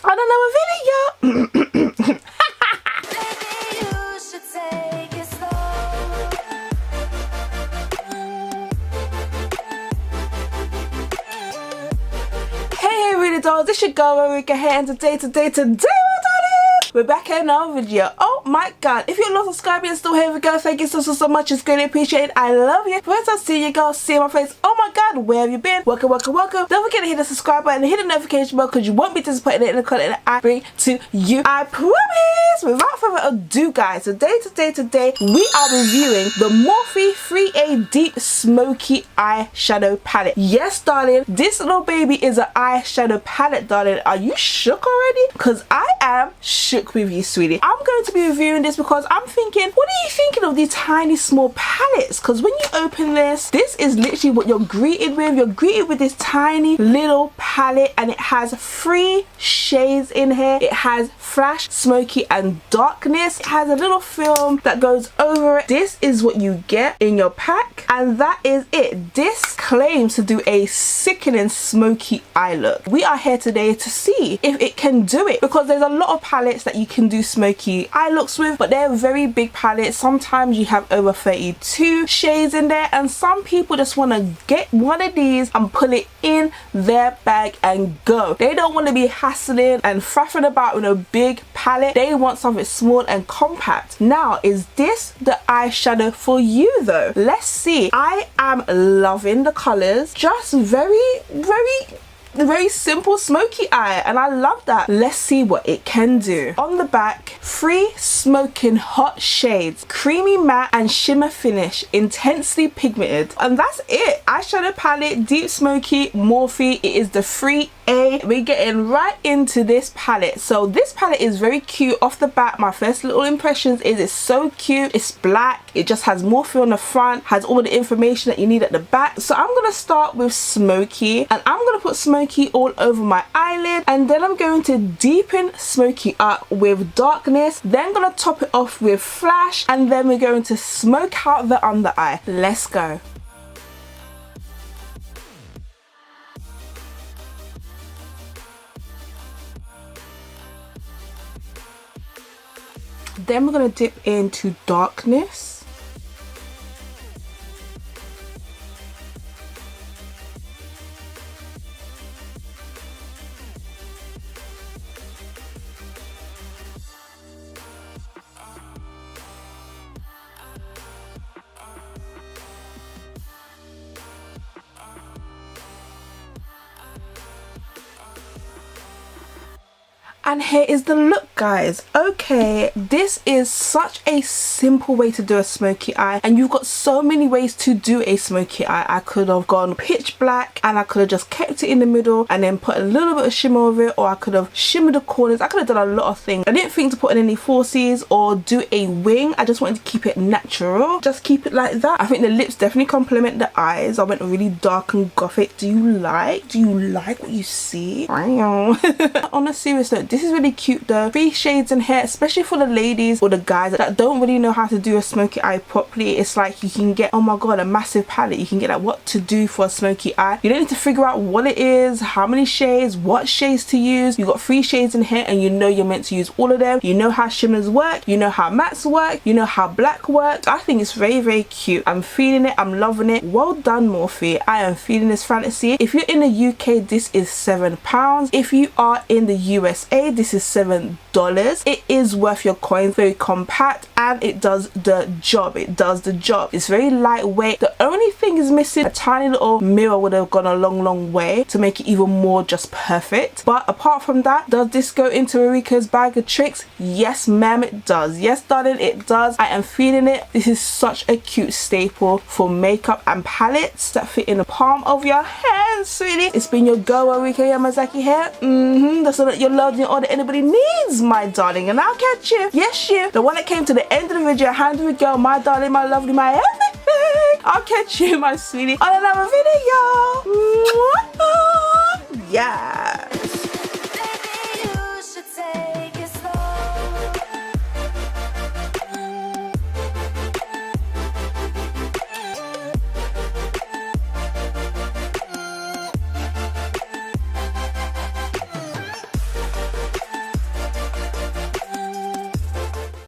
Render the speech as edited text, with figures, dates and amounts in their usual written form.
on another video. Hey RuLeeDollz, this your girl Ruriko here, and today my darling, we're back in another video. Oh my god, if you're not subscribing and still here, we go. Thank you so much. It's greatly appreciated. I love you. First I see you girl, see my face. Oh my god, where have you been? Welcome. Don't forget to hit the subscribe button and hit the notification bell because you won't be disappointed in the content that I bring to you. I promise. Without further ado guys, today we are reviewing the Morphe 3A Deep Smoky Eyeshadow Palette. Yes darling, this little baby is an eyeshadow palette darling. Are you shook already? Because I am shook with you sweetie. I'm going to be reviewing this because I'm thinking, what are you thinking of these tiny small palettes? Because when you open this is literally what you're greeted with. You're greeted with this tiny little palette, and it has 3 shades in here. It has flash, smoky and darkness. It has a little film that goes over it. This is what you get in your pack, and that is it. This claims to do a sickening smoky eye look. We are here today to see if it can do it, because there's a lot of palettes that you can do smoky eye looks with, but they're very big palettes. Sometimes you have over 32 shades in there, and some people just want to get one of these and put it in their bag and go. They don't want to be hassling and faffing about with a big palette. They want something small and compact. Now, is this the eyeshadow for you though? Let's see. I am loving the colors. Just very simple smoky eye, and I love that. Let's see what it can do. On the back, 3 smoking hot shades, creamy matte and shimmer finish, intensely pigmented, and that's it. Eyeshadow palette, deep smoky, Morphe. It is the 3A. We're getting right into this palette. So this palette is very cute off the bat. My first little impressions is it's so cute. It's black, it just has Morphe on the front, has all the information that you need at the back. So I'm gonna start with smoky, and I'm gonna put smoky all over my eyelid, and then I'm going to deepen smoky up with darkness, then gonna top it off with flash, and then we're going to smoke out the under eye. Let's go. Then we're gonna dip into darkness. And here is the look guys. Okay, this is such a simple way to do a smoky eye, and you've got so many ways to do a smoky eye. I could have gone pitch black, and I could have just kept it in the middle and then put a little bit of shimmer over it, or I could have shimmered the corners. I could have done a lot of things. I didn't think to put in any falsies or do a wing. I just wanted to keep it natural, just keep it like that. I think the lips definitely complement the eyes. I went really dark and gothic. Do you like what you see? On a serious note, this is really cute though. 3 shades in here, especially for the ladies or the guys that don't really know how to do a smoky eye properly. It's like you can get, oh my god, a massive palette. You can get like what to do for a smoky eye. You don't need to figure out what it is, how many shades, what shades to use. You got 3 shades in here, and you know you're meant to use all of them. You know how shimmers work, you know how mattes work, you know how black works. I think it's very cute. I'm feeling it, I'm loving it. Well done Morphe. I am feeling this fantasy. If you're in the UK, this is £7. If you are in the USA, this is $7. It is worth your coins. Very compact, and it does the job. It's very lightweight. The only thing is missing, a tiny little mirror would have gone a long way to make it even more just perfect. But apart from that, does this go into Ruriko's bag of tricks? Yes ma'am, it does. Yes darling, it does. I am feeling it. This is such a cute staple for makeup and palettes that fit in the palm of your hand, sweetie. It's been your girl Ruriko Yamazaki here. That's all that you're loved and all that anybody needs, my darling, and I'll catch you. Yes, you, the one that came to the end of the video. Hand with girl, my darling, my lovely, my everything. I'll catch you, my sweetie, on another video. Yeah.